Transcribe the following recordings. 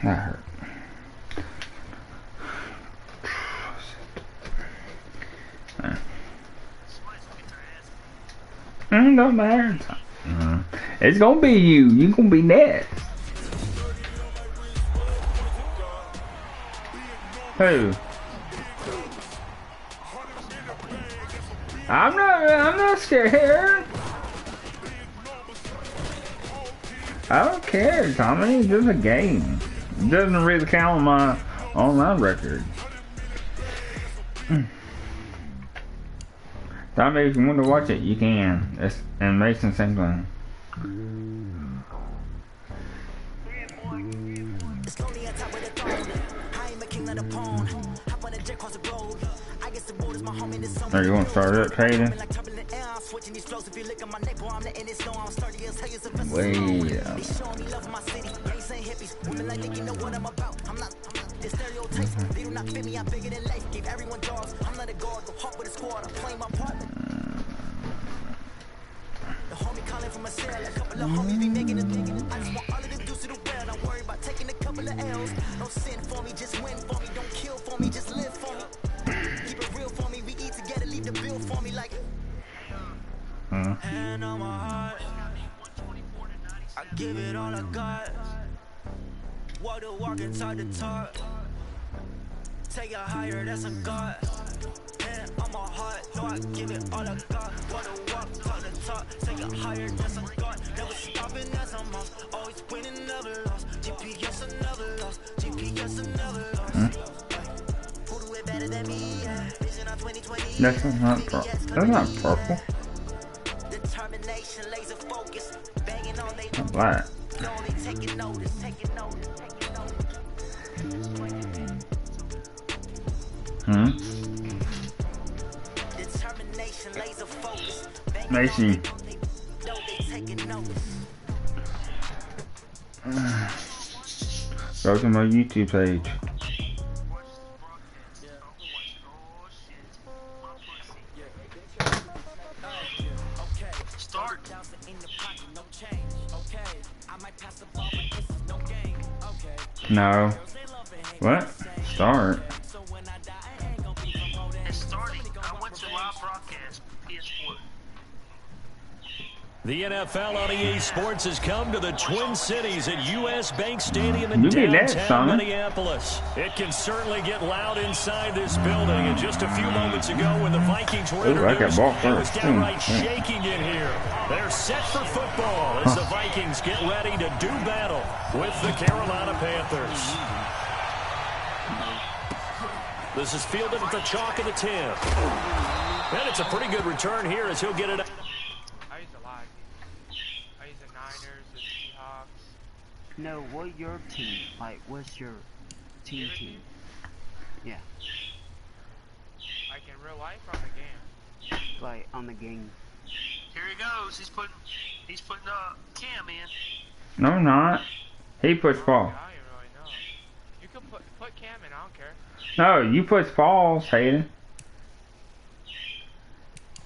That hurt. Don't matter. It's gonna be you. You gonna be next. Who? I'm not scared. I don't care, Tommy. It's just a game. It doesn't really count on my online record. Tommy, if you want to watch it, you can. It's in Mason Singleton. Are you gonna start it, Hayden? Wait a minute. Hand on my heart, I give it all I got. Walk the walk inside the talk. Take it higher, that's a God. Hand on my heart, no, I give it all I got. Walk the walk, talk the talk. Take it higher, that's a God. Never stopping as I'm off. Always winning, never lost. GPS, I never lost. GPS, I never lost. Who do it better than me? Vision on 2020. That's not purple. That's not purple. Determination, laser focus, banging on they black. Slowly taking notice, taking notice, taking notice. Determination, laser focus, Mason. Go to my YouTube page. No. What? Start. It's starting. I went to live broadcast PS4. The NFL on EA Sports has come to the Twin Cities at US Bank Stadium in downtown Minneapolis. It can certainly get loud inside this building. And just a few moments ago when the Vikings were introduced, it was downright shaking in here. They're set for football as the Vikings get ready to do battle with the Carolina Panthers. This is fielded at the chalk of the 10. And it's a pretty good return here as he'll get it. No, what your team? Like, what's your team? Yeah. Like in real life or on the game? Like on the game. Here he goes. He's putting Cam in. No, not. He puts Paul. I don't even really know. You can put Cam in. I don't care. No, you put Paul's, Hayden.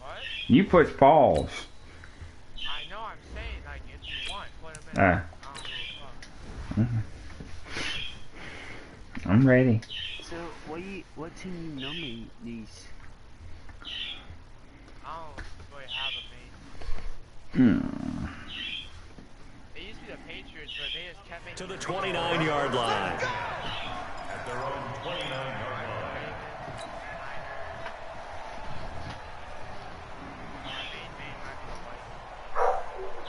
What? You put Paul's. I know. I'm saying like if you want, put him in. I'm ready. So, what team you normally use? I don't really have a main. They used to be the Patriots, but they just kept making to the 29-yard line. At their own 29-yard line.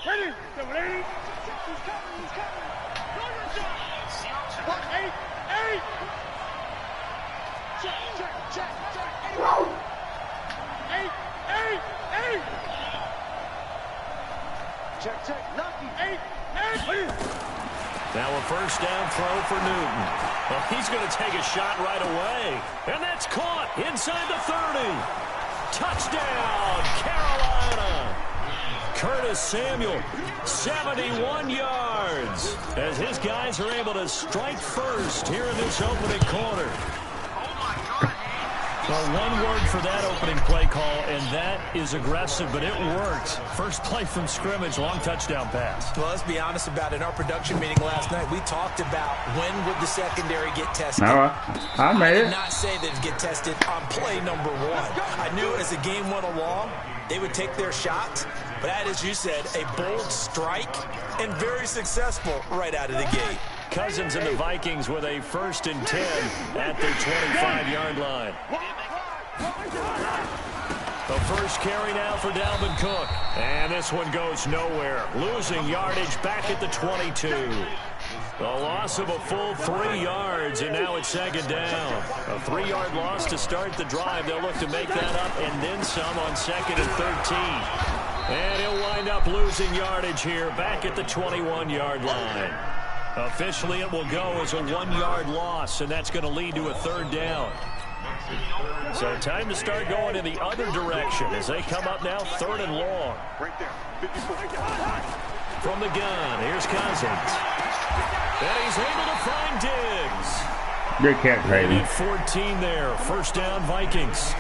Ready! Double 80! He's coming! He's coming! What? 8! 8! Check! 8! 8! Check! Lucky! 8! Now a first down throw for Newton. Well, he's going to take a shot right away. And that's caught inside the 30. Touchdown, Carolina. Curtis Samuel, 71 yards, as his guys are able to strike first here in this opening quarter. Well, one word for that opening play call, and that is aggressive, but it worked. First play from scrimmage, long touchdown pass. Well, let's be honest about it. In our production meeting last night, we talked about when would the secondary get tested. I made it. I did not say they'd get tested on play number 1. I knew as the game went along, they would take their shots, but that, as you said, a bold strike and very successful right out of the gate. Cousins and the Vikings with a 1st and 10 at their 25-yard line. The first carry now for Dalvin Cook. And this one goes nowhere. Losing yardage back at the 22. The loss of a full 3 yards, and now it's 2nd down. A 3-yard loss to start the drive. They'll look to make that up and then some on 2nd and 13. And he'll wind up losing yardage here back at the 21-yard line. Officially, it will go as a 1-yard loss, and that's going to lead to a 3rd down. So time to start going in the other direction as they come up now 3rd and long. From the gun, here's Cousins. And he's able to find Diggs. Good catch, baby. 14 there. 1st down, Vikings.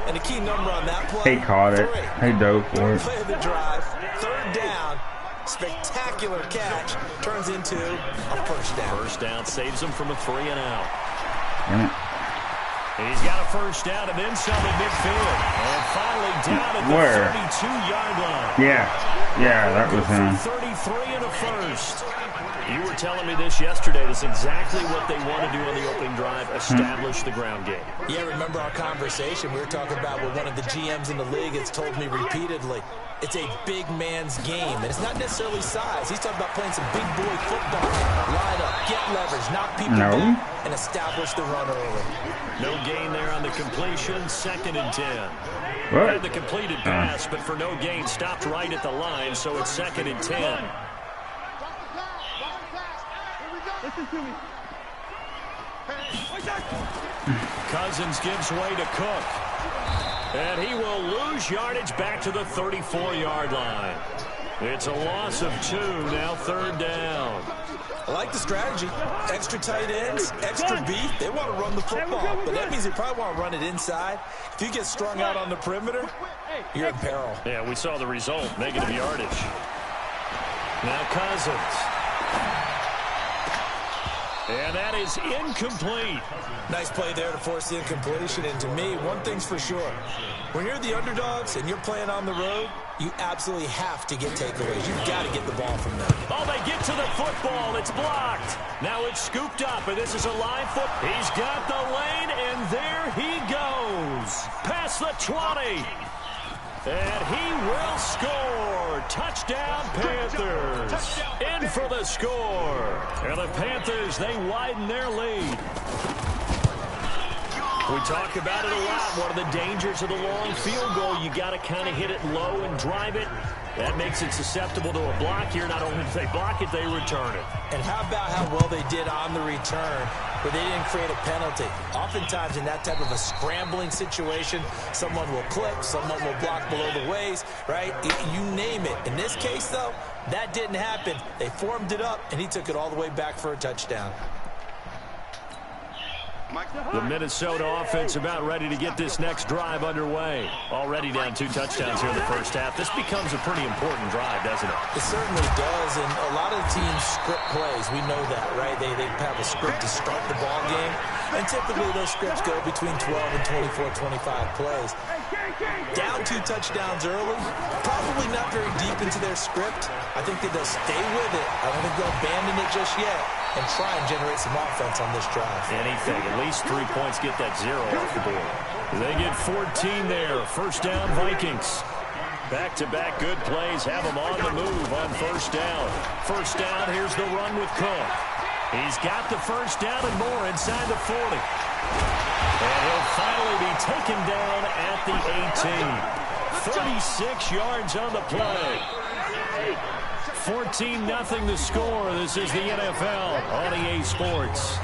And the key number on that play. He caught it. 3. He dove for it. Play of the drive. 3rd down. Spectacular catch. Turns into a 1st down. 1st down saves him from a 3 and out. Damn it. He's got a 1st down and then some at midfield. And finally down at the 32-yard line. Yeah, that was him. 33 and a 1st. You were telling me this yesterday. That's exactly what they want to do on the opening drive, establish the ground game. Yeah, remember our conversation. We were talking about what one of the GMs in the league has told me repeatedly. It's a big man's game, and it's not necessarily size. He's talking about playing some big boy football. Line up, get leverage, knock people down, and establish the run early. No gain there on the completion. 2nd and 10. What? Had the completed pass, but for no gain, stopped right at the line, so it's 2nd and 10. Cousins gives way to Cook. And he will lose yardage back to the 34-yard line. It's a loss of 2, now 3rd down. I like the strategy. Extra tight ends, extra beef. They want to run the football, but that means they probably want to run it inside. If you get strung out on the perimeter, you're in peril. Yeah, we saw the result, negative yardage. Now Cousins. And that is incomplete. Nice play there to force the incompletion. And to me, one thing's for sure. When you're the underdogs and you're playing on the road, you absolutely have to get takeaways. You've got to get the ball from them. Oh, they get to the football. It's blocked. Now it's scooped up, and this is a live foot. He's got the lane, and there he goes. Past the 20. And he will score. Touchdown, Panthers. In for the score. And the Panthers, they widen their lead. We talk about it a lot. One of the dangers of the long field goal, you got to kind of hit it low and drive it. That makes it susceptible to a block here. Not only do they block it, they return it. And how about how well they did on the return, where they didn't create a penalty. Oftentimes in that type of a scrambling situation, someone will clip, someone will block below the waist, right? You name it. In this case, though, that didn't happen. They formed it up, and he took it all the way back for a touchdown. The Minnesota offense about ready to get this next drive underway. Already down 2 touchdowns here in the first half. This becomes a pretty important drive, doesn't it? It certainly does, and a lot of teams script plays. We know that, right? They have a script to start the ball game, and typically those scripts go between 12 and 24, 25 plays. Down 2 touchdowns early, probably not very deep into their script. I think that they'll stay with it. I don't think they'll abandon it just yet and try and generate some offense on this drive. Anything. At least 3 points, get that 0 off the board. They get 14 there. 1st down, Vikings. Back-to-back good plays have them on the move on 1st down. 1st down, here's the run with Cook. He's got the 1st down and more inside the 40. And he'll finally be taken down at the 18. 36 yards on the play. 14-0 the score. This is the NFL on EA Sports.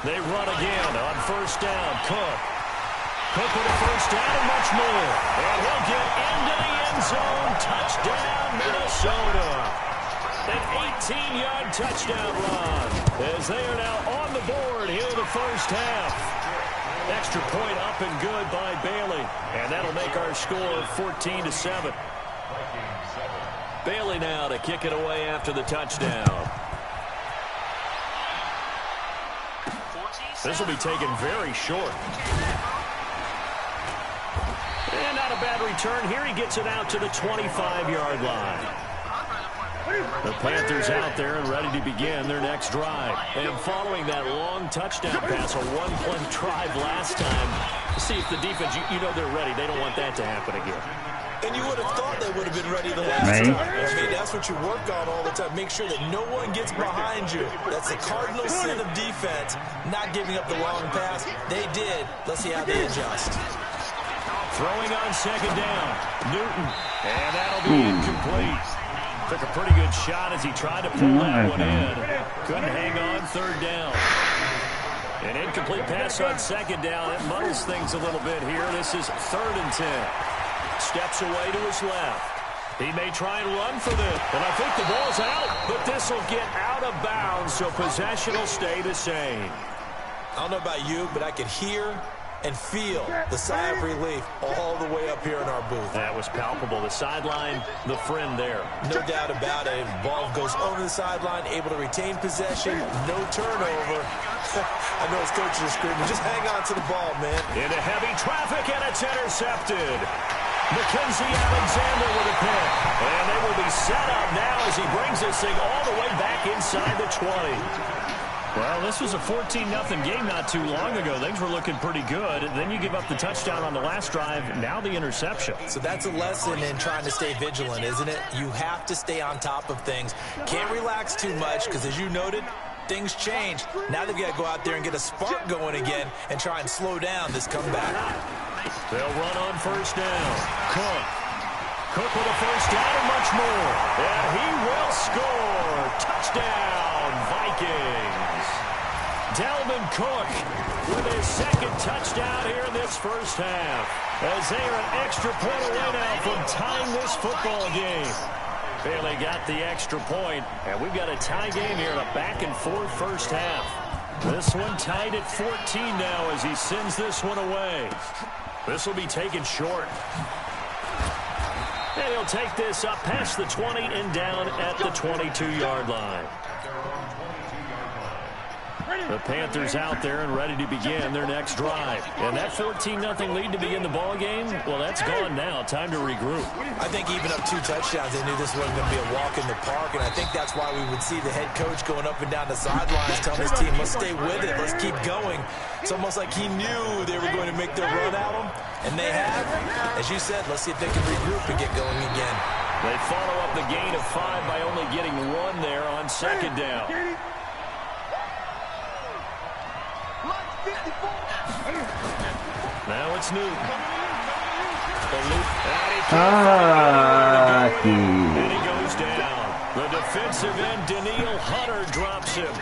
They run again on 1st down. Cook with a 1st down and much more. And he'll get into the end zone. Touchdown, Minnesota. An 18-yard touchdown run as they are now on the board here in the first half. Extra point up and good by Bailey. And that'll make our score 14-7. Bailey now to kick it away after the touchdown. This will be taken very short. And not a bad return. Here he gets it out to the 25-yard line. The Panthers out there and ready to begin their next drive. And following that long touchdown pass, a one-play drive last time, see if the defense, you know they're ready. They don't want that to happen again. And you would have thought they would have been ready the last time. I mean, that's what you work on all the time. Make sure that no one gets behind you. That's the cardinal sin of defense, not giving up the long pass. They did. Let's see how they adjust. Throwing on second down. Newton. And that'll be incomplete. Took a pretty good shot as he tried to pull that one in. Couldn't hang on third down. An incomplete pass on second down. It muddles things a little bit here. This is 3rd and 10. Steps away to his left. He may try and run for this. And I think the ball's out. But this will get out of bounds, so possession will stay the same. I don't know about you, but I could hear and feel the sigh of relief all the way up here in our booth. That was palpable. The sideline, the friend there. No doubt about it. Ball goes over the sideline, able to retain possession, no turnover. I know his coaches are screaming, just hang on to the ball, man. Into heavy traffic, and it's intercepted. Mackenzie Alexander with a pick. And they will be set up now as he brings this thing all the way back inside the 20. Well, this was a 14-0 game not too long ago. Things were looking pretty good. Then you give up the touchdown on the last drive. Now the interception. So that's a lesson in trying to stay vigilant, isn't it? You have to stay on top of things. Can't relax too much because, as you noted, things change. Now they've got to go out there and get a spark going again and try and slow down this comeback. They'll run on first down. Cook with a first down and much more. And he will score. Touchdown, Vikings. Dalvin Cook with his second touchdown here in this first half. As they are an extra point away now from tying this football game. Bailey got the extra point, and we've got a tie game here in a back-and-forth first half. This one tied at 14 now as he sends this one away. This will be taken short. And he'll take this up past the 20 and down at the 22-yard line. The Panthers out there and ready to begin their next drive. And that 14-0 lead to begin the ball game, well, that's gone now. Time to regroup. I think even up 2 touchdowns, they knew this wasn't going to be a walk in the park, and I think that's why we would see the head coach going up and down the sidelines telling his team, let's stay with it, let's keep going. It's almost like he knew they were going to make their run at him, and they have. As you said, let's see if they can regroup and get going again. They follow up the gain of 5 by only getting 1 there on second down. Now it's Newton. And he goes down. The defensive end, Daniil Hunter, drops him.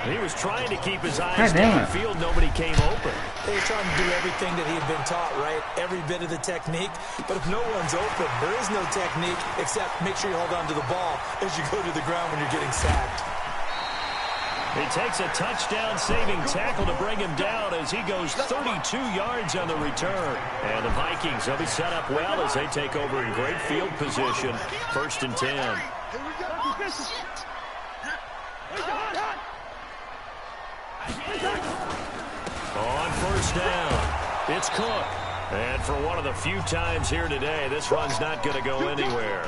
He was trying to keep his eyes downfield. Nobody came open. They were trying to do everything that he had been taught, right? Every bit of the technique. But if no one's open, there is no technique except make sure you hold on to the ball as you go to the ground when you're getting sacked. He takes a touchdown-saving tackle to bring him down as he goes 32 yards on the return. And the Vikings will be set up well as they take over in great field position. 1st and 10. On first down, it's Cook. And for one of the few times here today, this run's not going to go anywhere.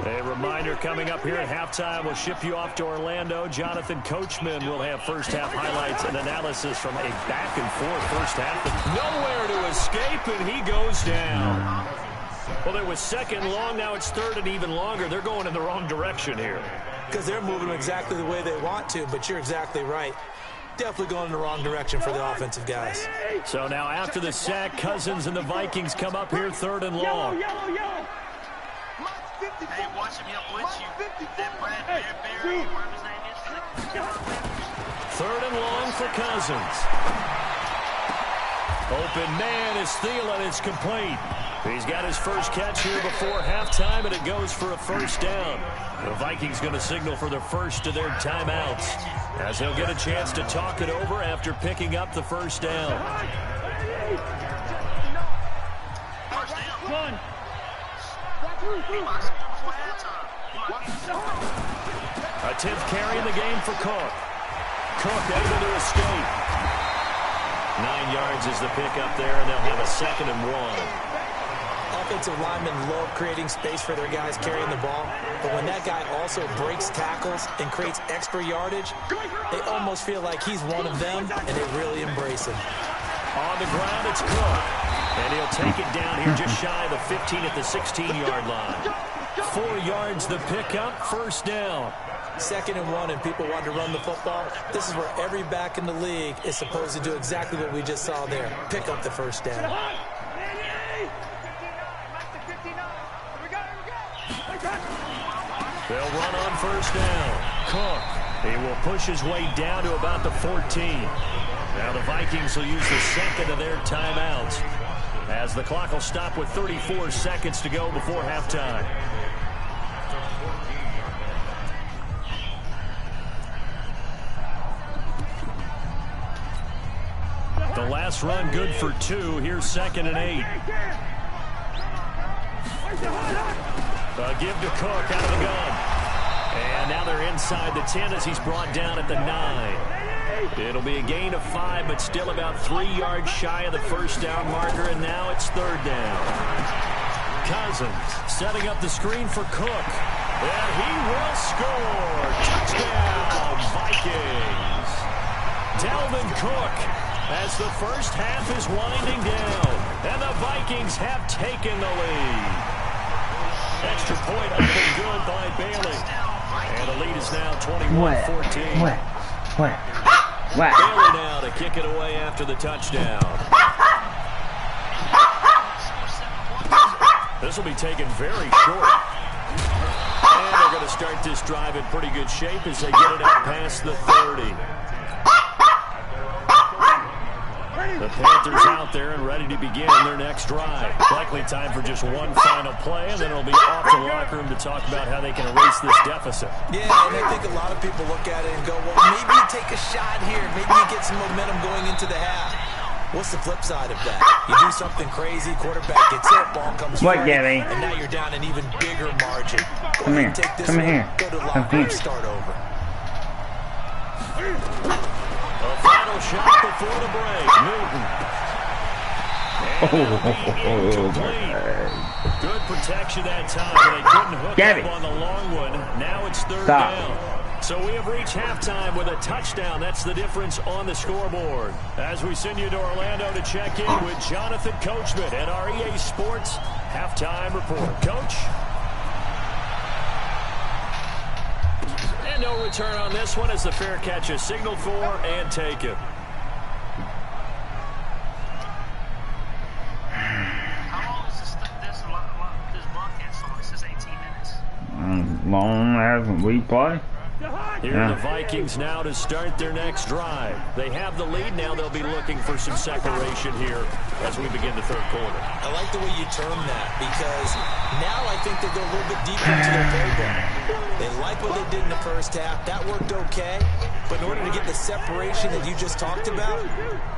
A reminder coming up here at halftime, we'll ship you off to Orlando. Jonathan Coachman will have first half highlights and analysis from a back-and-forth first half. Nowhere to escape, and he goes down. Well, it was 2nd long, now it's 3rd and even longer. They're going in the wrong direction here. Because they're moving exactly the way they want to, but you're exactly right. Definitely going in the wrong direction for the offensive guys. So now after the sack, Cousins and the Vikings come up here 3rd and long. Hey, watch him, he'll blitz you. That Brad Bear, whatever his name is. 3rd and long for Cousins. Open man is Thielen. It's complete. He's got his first catch here before halftime, and it goes for a first down. The Vikings going to signal for the first of their timeouts, as he'll get a chance to talk it over after picking up the first down. A 10th carry in the game for Cook. Cook able to escape. 9 yards is the pickup there, and they'll have a 2nd and 1. Offensive linemen love creating space for their guys carrying the ball, but when that guy also breaks tackles and creates extra yardage, they almost feel like he's one of them, and they really embrace him. On the ground, it's Cook, and he'll take it down here just shy of the 15 at the 16-yard line. 4 yards the pickup, first down. 2nd and 1, and people want to run the football. This is where every back in the league is supposed to do exactly what we just saw there. Pick up the first down. They'll run on first down. Cook, he will push his way down to about the 14. Now the Vikings will use the 2nd of their timeouts, as the clock will stop with 34 seconds to go before halftime. The last run good for 2. Here's 2nd and 8. Give to Cook out of the gun. And now they're inside the 10 as he's brought down at the 9. It'll be a gain of 5, but still about 3 yards shy of the first down marker, and now it's 3rd down. Cousins setting up the screen for Cook. And he will score. Touchdown, Vikings. Dalvin Cook, as the first half is winding down, and the Vikings have taken the lead. Extra point up and good by Bailey. And the lead is now 21-14. Bailey now to kick it away after the touchdown. This will be taken very short. And they're going to start this drive in pretty good shape as they get it out past the 30. The Panthers out there and ready to begin their next drive. Likely time for just one final play, and then it'll be off to the locker room to talk about how they can erase this deficit. Yeah, and I think a lot of people look at it and go, well, maybe you take a shot here. Maybe you get some momentum going into the half. What's the flip side of that? You do something crazy, quarterback gets hit, ball comes What, free, Gabby? and now you're down an even bigger margin. Come here. Take this Come one, here. go to the Come locker here. room, start over. A final shot before the break. Newton. Good protection that time, but they couldn't hook up on the long one. Now it's 3rd down. So we have reached halftime with a touchdown. That's the difference on the scoreboard. As we send you to Orlando to check in with Jonathan Coachman at our EA Sports Halftime Report. Coach? And no return on this one as the fair catch is signaled for and taken. Long as we play. Here are the Vikings now to start their next drive. They have the lead now. They'll be looking for some separation here as we begin the 3rd quarter. I like the way you term that, because now I think they go a little bit deeper into their playbook. They like what they did in the first half. That worked okay. But in order to get the separation that you just talked about,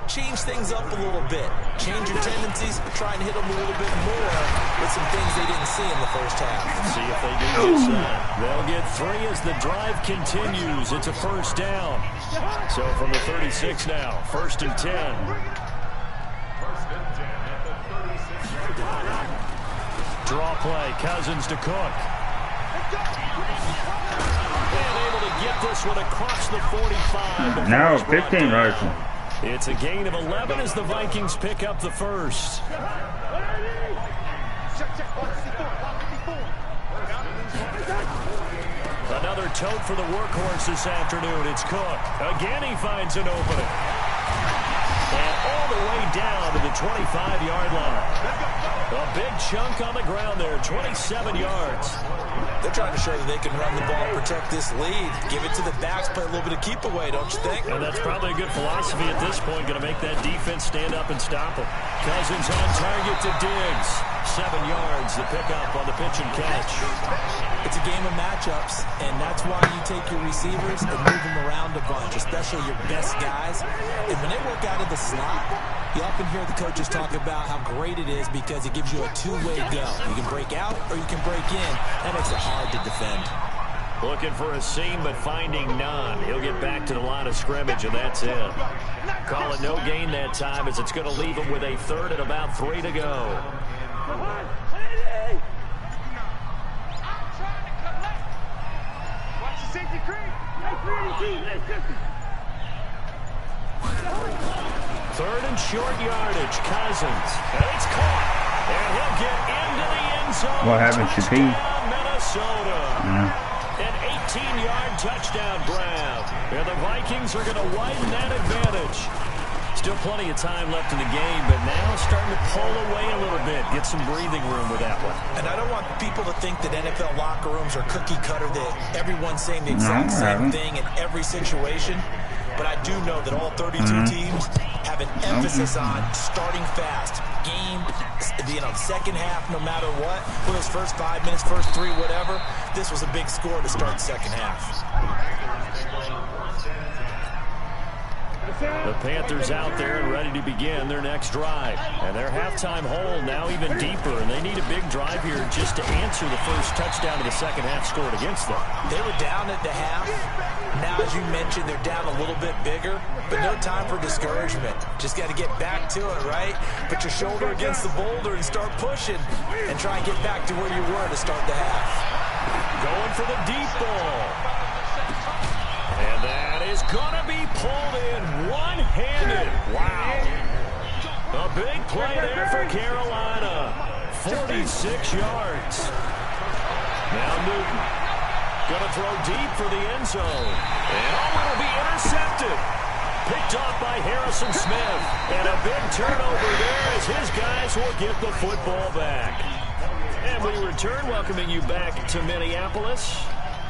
change things up a little bit. Change your tendencies, try and hit them a little bit more with some things they didn't see in the first half. See if they do just that. They'll get 3 as the drive continues. It's a first down. So from the 36 now, 1st and 10. Draw play, Cousins to Cook. And able to get this one across the 45. No, 15 rifle. It's a gain of 11 as the Vikings pick up the first. Another tote for the workhorse this afternoon. It's Cook. Again, he finds an opening. And all the way down to the 25-yard line. A big chunk on the ground there, 27 yards. They're trying to show that they can run the ball, protect this lead. Give it to the backs, play a little bit of keep away, don't you think? And that's probably a good philosophy at this point, going to make that defense stand up and stop them. Cousins on target to Diggs. 7 yards, the pickup on the pitch and catch. It's a game of matchups, and that's why you take your receivers and move them around a bunch, especially your best guys. And when they work out of the slot, you often hear the coaches talk about how great it is because it gives you a two-way go. You can break out or you can break in. That makes it hard to defend. Looking for a seam, but finding none. He'll get back to the line of scrimmage, and that's it. Call it no gain that time, as it's going to leave him with a third and about 3 to go. Third and short yardage. Cousins. And it's caught. And he'll get into the end zone. What happened to P? Minnesota. An 18-yard touchdown grab. And the Vikings are going to widen that advantage. Still plenty of time left in the game, but now starting to pull away a little bit. Get some breathing room with that one. And I don't want people to think that NFL locker rooms are cookie cutter, that everyone's saying the exact same thing in every situation. But I do know that all 32 teams have an emphasis on starting fast. Game, second half, no matter what. For those first 5 minutes, first 3, whatever. This was a big score to start the second half. The Panthers out there and ready to begin their next drive. And their halftime hole now even deeper, and they need a big drive here just to answer the first touchdown of the second half scored against them. They were down at the half. Now, as you mentioned, they're down a little bit bigger, but no time for discouragement. Just got to get back to it, right? Put your shoulder against the boulder and start pushing and try and get back to where you were to start the half. Going for the deep ball. And that is going to be pulled in one-handed. Wow. A big play there for Carolina. 46 yards. Now Newton. Going to throw deep for the end zone. And it'll be intercepted. Picked off by Harrison Smith. And a big turnover there as his guys will get the football back. And we return, welcoming you back to Minneapolis.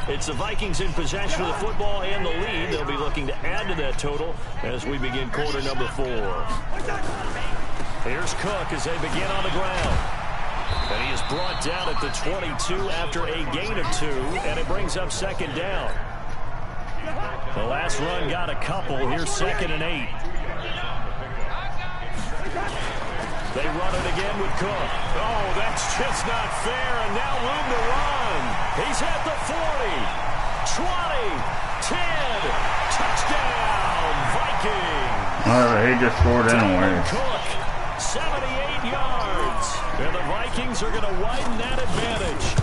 It's the Vikings in possession of the football and the lead. They'll be looking to add to that total as we begin quarter number 4. Here's Cook as they begin on the ground. And he is brought down at the 22 after a gain of 2, and it brings up second down. The last run got a couple. Here's 2nd and 8. They run it again with Cook. Oh, that's just not fair, and now room to run. He's at the 40, 20, 10, touchdown, Vikings. He just scored anyway. Cook, 78 yards. And the Vikings are going to widen that advantage.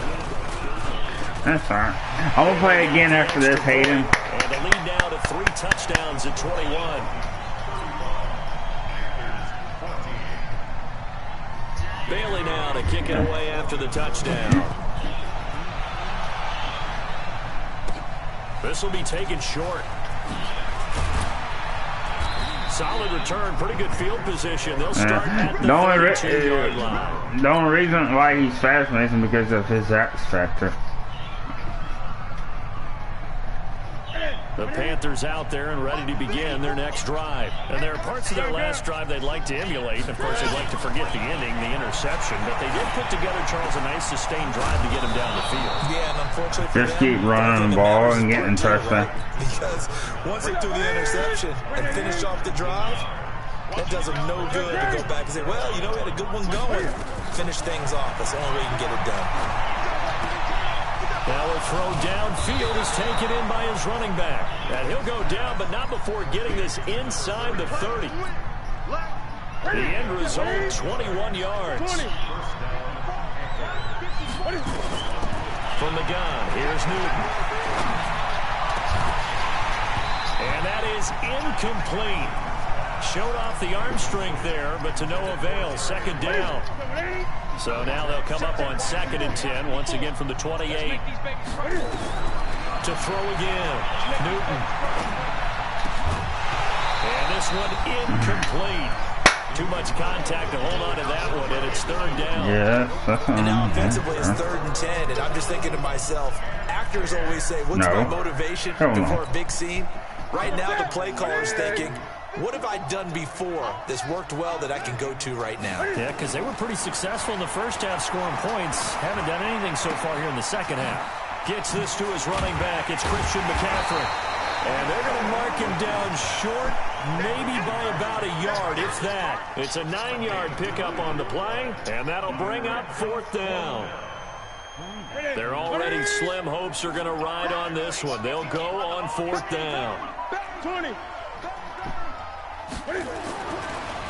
That's all right. I'm going to play again after this, Hayden. And the lead now to 3 touchdowns at 21. Bailey now to kick it away after the touchdown. This will be taken short. Solid return, pretty good field position. They'll start at the 32-yard line. The only reason why he's fast, Mason, because of his X factor. The Panthers out there and ready to begin their next drive. And there are parts of their last drive they'd like to emulate. Of course, they'd like to forget the ending, the interception. But they did put together, Charles, a nice sustained drive to get him down the field. Yeah, and unfortunately for just keep running the ball and getting touchdown. Because once they threw the interception and finished off the drive, that does them no good to go back and say, well, you know, we had a good one going. Finish things off. That's the only way you can get it done. Now a throw downfield is taken in by his running back. And he'll go down, but not before getting this inside the 30. The end result, 21 yards. From the gun, here's Newton. And that is incomplete. Showed off the arm strength there, but to no avail. Second down. So now they'll come up on 2nd and 10, once again from the 28. To throw again, Newton. And this one incomplete. Too much contact to hold on to that one, and it's third down. Yeah. And now offensively it's 3rd and 10, and I'm just thinking to myself, actors always say, what's my motivation before a big scene? Right now the play caller's thinking, what have I done before that's worked well that I can go to right now? Yeah, because they were pretty successful in the first half scoring points. Haven't done anything so far here in the second half. Gets this to his running back. It's Christian McCaffrey. And they're going to mark him down short, maybe by about a yard, if that. It's a 9-yard pickup on the play, and that'll bring up 4th down. Their already slim hopes are going to ride on this one. They'll go on 4th down. 20.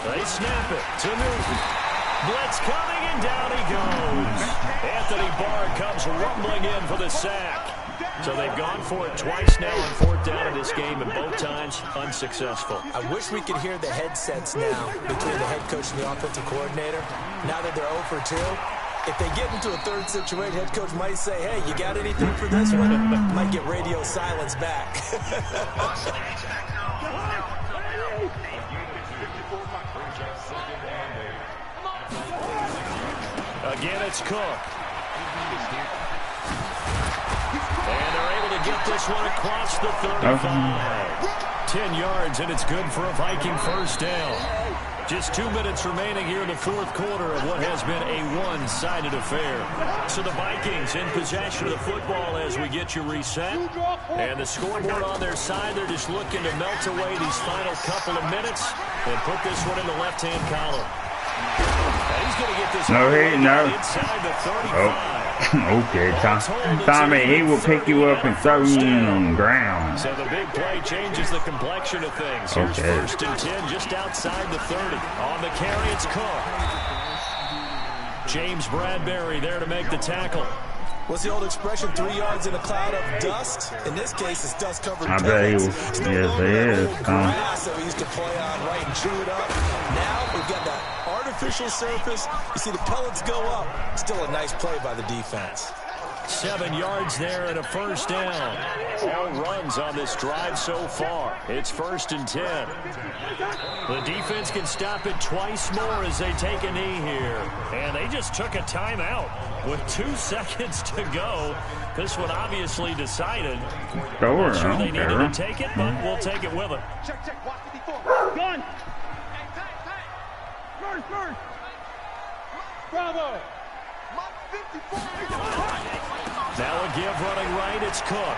They snap it to Newton. Blitz coming, and down he goes. Anthony Barr comes rumbling in for the sack. So they've gone for it twice now on 4th down in this game, and both times unsuccessful. I wish we could hear the headsets now between the head coach and the offensive coordinator. Now that they're 0 for 2, if they get into a third situation, head coach might say, hey, you got anything for this one? Might get radio silence back. Again, it's Cook. And they're able to get this one across the 35. 10 yards, and it's good for a Viking first down. Just 2 minutes remaining here in the 4th quarter of what has been a one-sided affair. So the Vikings in possession of the football as we get you reset. And the scoreboard on their side, they're just looking to melt away these final couple of minutes and put this one in the left-hand column. And he's going to get this inside the 35. Okay, Tommy, he will pick you up and throw you on the ground. So the big play changes the complexion of things. Here's 1st and 10 just outside the 30. On the carry, it's Cook. James Bradbury there to make the tackle. What's the old expression, 3 yards in a cloud of dust? In this case, it's dust-covered I bet he was. Yes, it is. Grass that we used to play on, right, and chew it up. Now we've got that artificial surface. You see the pellets go up. Still a nice play by the defense. 7 yards there and a first down. All runs on this drive so far. It's 1st and 10. The defense can stop it twice more as they take a knee here. And they just took a timeout with 2 seconds to go. This one obviously decided. Not sure they needed to take it, but we'll take it with them. Check, watch 54. Gun. First. Bravo. Now a give running right, it's Cook.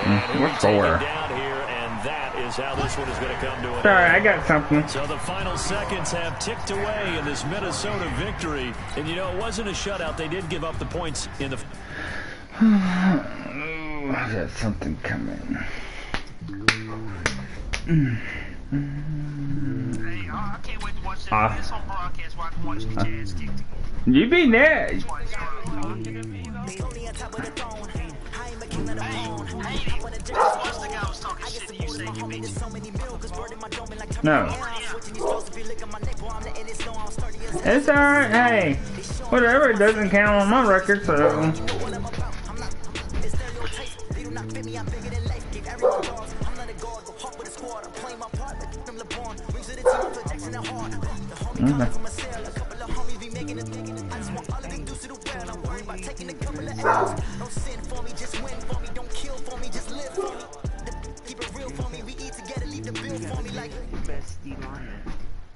And we're score. Down here, and that is how this one is going to come to an end. Sorry, I got something. So the final seconds have ticked away in this Minnesota victory. And, you know, it wasn't a shutout. They did give up the points in the... I got something coming. Hey, I can't wait to watch this on broadcast where I can watch the Jazz kick together. You be next. No. It's alright, hey. Whatever, it doesn't count on my record, so.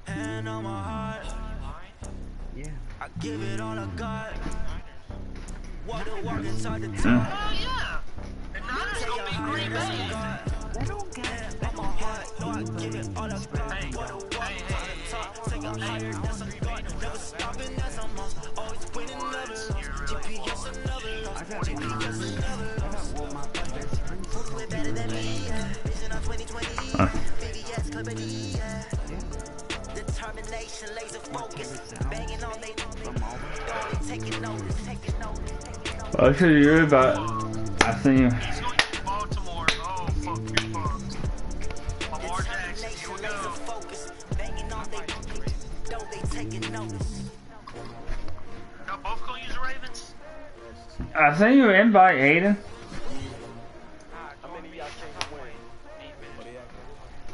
Hand on my heart. Yeah. I give it all I got. Walk inside the top. Oh, yeah. The Niners gonna be Green Bay. They don't get it. On my heart, no, I give it all I got. Hey. Take a higher, that's a thought. Never stopping, that's a must. Always winning levels. GPS another loss. GPS another loss. Way better than me, yeah. Vision on 2020, VVS, Clippity, yeah. Determination, laser focus. Banging on they taking notice. I'll show you, but I see you. He's going to Baltimore. Oh, fuck, you're fucked. Lamar Jackson, here we go. Y'all both gonna use the Ravens? I sent you an invite, Aiden.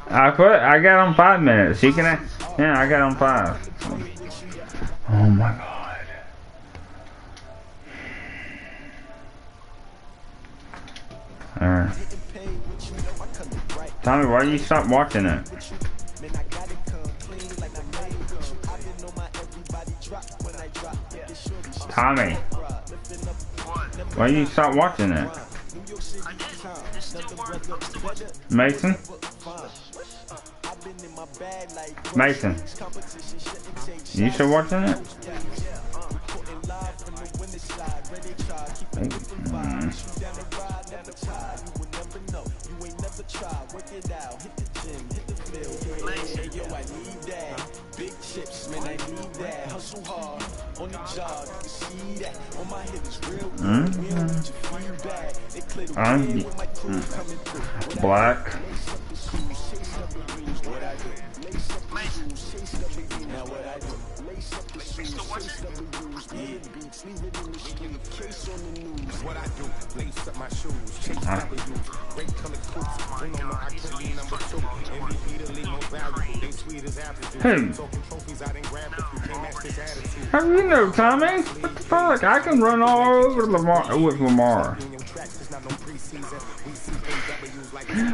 I got on 5 minutes. You can. Yeah, I got on 5. Oh my god. Alright. Tommy, why you stop watching it? Tommy, why you stop watching it? Mason? Mason, you still watching it? Big chips, man, I need that. Hustle hard on the job. You see that on my hip is real good. We don't need your feedback. They clear the way when my crew coming through. Black. What I do? Lace up the shoes, chase the baby. Now what I do? Lace up the shoes, chase the baby. Yeah, beats, leave it in the street. Case on the news. What I do? Lace up my shoes, chase the baby. Great color coats. Bring on my activity number 2. MVP to leave no value. They sweet as apples. Talking trophies, I didn't grab it. You can't match this attitude. How do you know, Tommy? What the fuck? I can run all over Lamar with Lamar.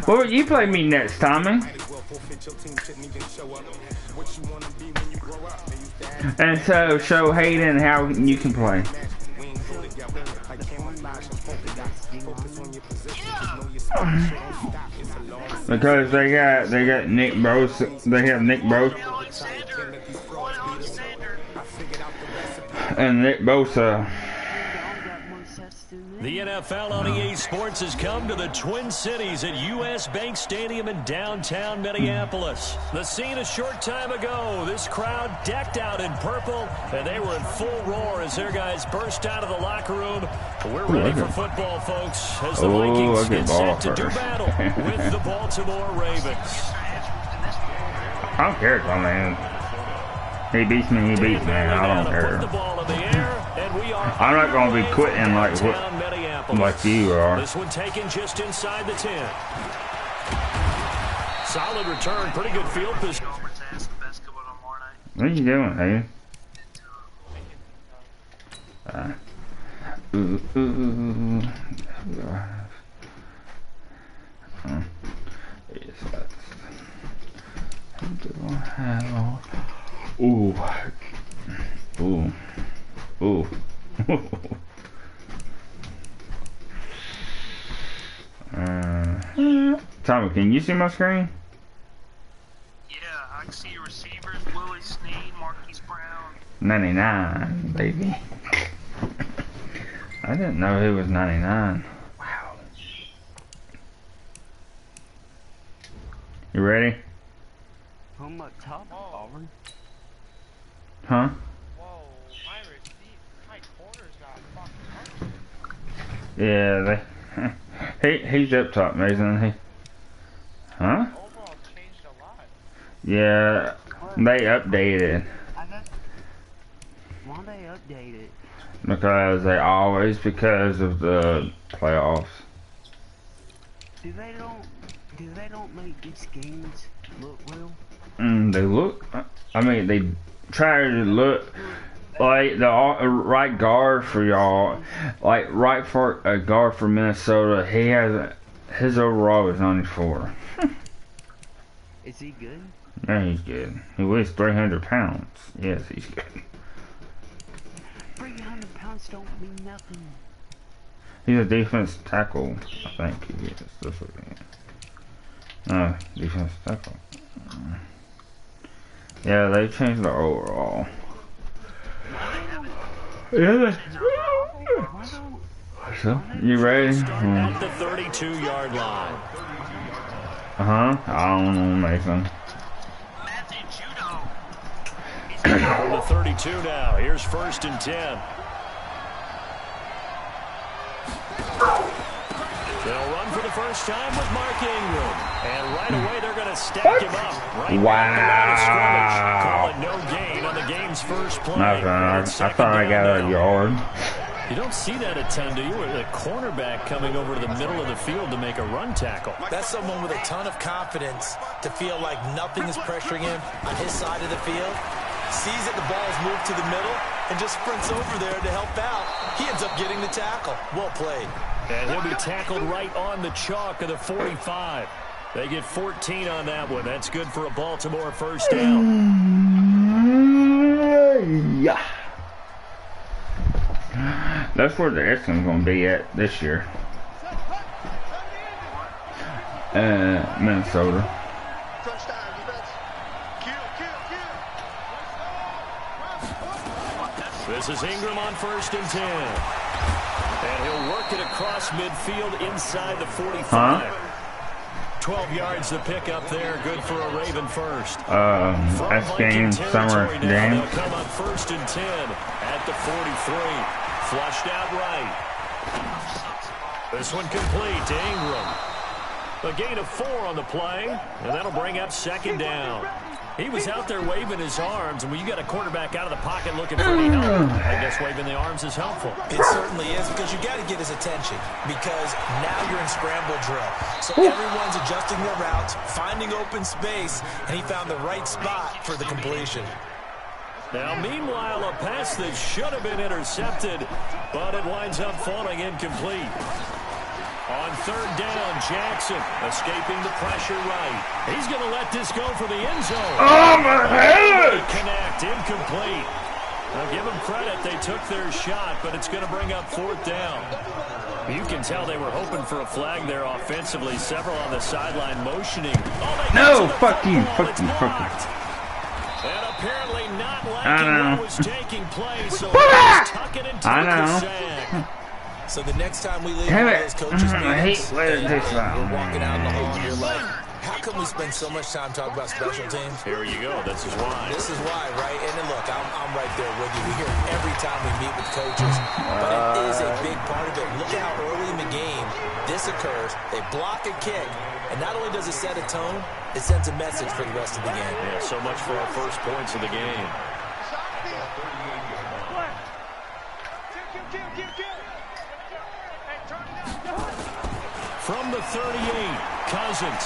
What would you play me next, Tommy? And so show Hayden how you can play. Because they got Nick Bose. They have Nick Bose and Nick Bosa. The NFL on EA Sports has come to the Twin Cities at US Bank Stadium in downtown Minneapolis. The scene a short time ago, this crowd decked out in purple, and they were in full roar as their guys burst out of the locker room. We're ready for football, folks, as the Vikings get set to do battle with the Baltimore Ravens. I don't care, man. He beats me, he beats me. I don't care. I'm not going to be quitting like you are. This one taken just inside the 10. Solid return, pretty good field position. What are you doing, hey? Ooh. Ooh. Ooh. Tommy, can you see my screen? Yeah, I can see your receivers, Willie Snead, Marquise Brown. 99, baby. I didn't know he was 99. Wow. You ready? Home up top, Auburn. Huh? Whoa, my corners got fucking hurt. Yeah, he's up top, Mason. Huh? Overall changed a lot. Yeah, they updated. Why they update it? Because because of the playoffs. Do they don't make these games look real? They look. I mean, they try to look like the right guard for y'all. Like right for a guard for Minnesota, he has his overall is 94. Is he good? Yeah, he's good. He weighs 300 pounds. Yes, he's good. 300 pounds don't mean nothing. He's a defense tackle, I think he is. That's what he is. No, defense tackle. Yeah, they changed the overall. Yeah. So, you ready? At the 32-yard line. I don't know, Mason. On the 32 now. Here's 1st and 10. They'll run for the first time with Mark Ingram. And right away, they're going to stack him up. Right Wow. Call it no gain on the game's first play. I thought I got a yard. You don't see that a ton, do you? With a cornerback coming over to the middle of the field to make a run tackle. That's someone with a ton of confidence to feel like nothing is pressuring him on his side of the field. Sees that the ball's moved to the middle and just sprints over there to help out. He ends up getting the tackle. Well played. And he'll be tackled right on the chalk of the 45. They get 14 on that one. That's good for a Baltimore first down. Yeah. That's where the Essence is going to be at this year. Minnesota. This is Ingram on 1st and 10. And he'll work it across midfield inside the 45. 12 yards to pick up there. Good for a Raven first. That's game, summer game. They'll come on 1st and 10 at the 43. Flushed out right. This one complete to Ingram. A gain of 4 on the play, and that'll bring up 2nd down. He was out there waving his arms, and when you got a quarterback out of the pocket looking for any help, I guess waving the arms is helpful. It certainly is, because you got to get his attention, because now you're in scramble drill. So everyone's adjusting their routes, finding open space, and he found the right spot for the completion. Now, meanwhile, a pass that should have been intercepted, but it winds up falling incomplete. On 3rd down, Jackson escaping the pressure right. He's going to let this go for the end zone. Oh, my head! Connect, incomplete. Now, give them credit. They took their shot, but it's going to bring up 4th down. You can tell they were hoping for a flag there offensively. Several on the sideline motioning. No, fuck you, fuck you, fuck you. And apparently not liking what was taking place, so he's tucking and taking the sack. So the next time we leave one of those coaches meetings, we're walking out in the hall, you're like, how come we spend so much time talking about special teams? Here you go. This is why. This is why, right? And then look, I'm right there with you. We hear it every time we meet with coaches, but it is a big part of it. Look at how early in the game this occurs. They block a kick, and not only does it set a tone, it sends a message for the rest of the game. Yeah, so much for our first points of the game. From the 38, Cousins.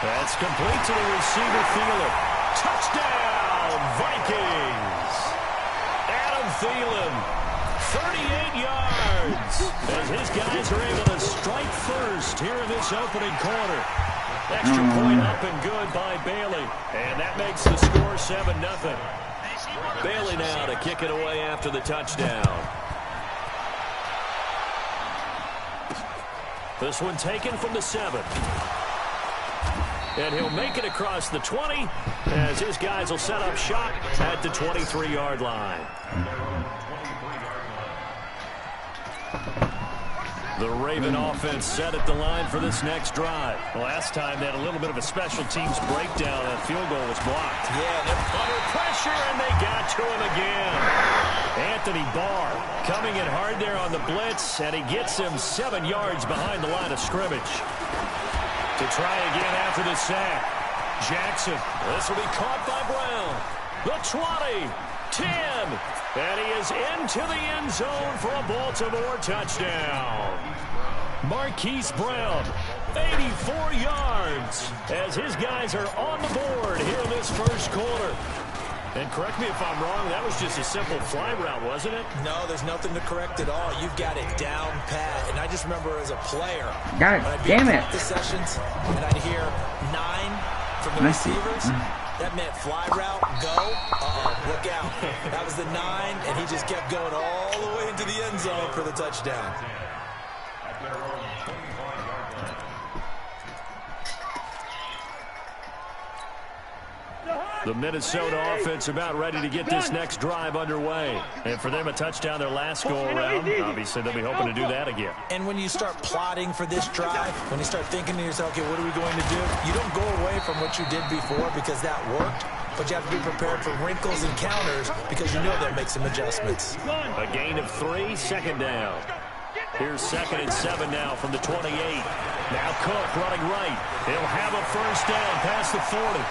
That's complete to the receiver, Thielen. Touchdown, Vikings! Adam Thielen, 38 yards. As his guys are able to strike first here in this opening quarter. Extra point up and good by Bailey. And that makes the score 7-0. Bailey now to kick it away after the touchdown. This one taken from the 7. And he'll make it across the 20 as his guys will set up shop at the 23-yard line. The Raven offense set at the line for this next drive. Last time they had a little bit of a special teams breakdown. That field goal was blocked. Yeah, they're under pressure, and they got to him again. Anthony Barr coming in hard there on the blitz, and he gets him 7 yards behind the line of scrimmage. To try again after the sack. Jackson, this will be caught by Brown. The 20, 10, and he is into the end zone for a Baltimore touchdown. Marquise Brown, 84 yards, as his guys are on the board here in this first quarter. And correct me if I'm wrong, that was just a simple fly route, wasn't it? No, there's nothing to correct at all. You've got it down pat. And I just remember as a player, God damn it. The sessions, and I'd hear 9 from the receivers. That meant fly route, go. Look out. That was the 9, and he just kept going all the way into the end zone for the touchdown. The Minnesota offense about ready to get this next drive underway. And for them, a touchdown their last go-around. Obviously, they'll be hoping to do that again. And when you start plotting for this drive, when you start thinking to yourself, okay, what are we going to do? You don't go away from what you did before because that worked. But you have to be prepared for wrinkles and counters because you know they'll make some adjustments. A gain of 3, 2nd down. Here's 2nd and 7 now from the 28. Now Cook running right. He'll have a first down past the 40.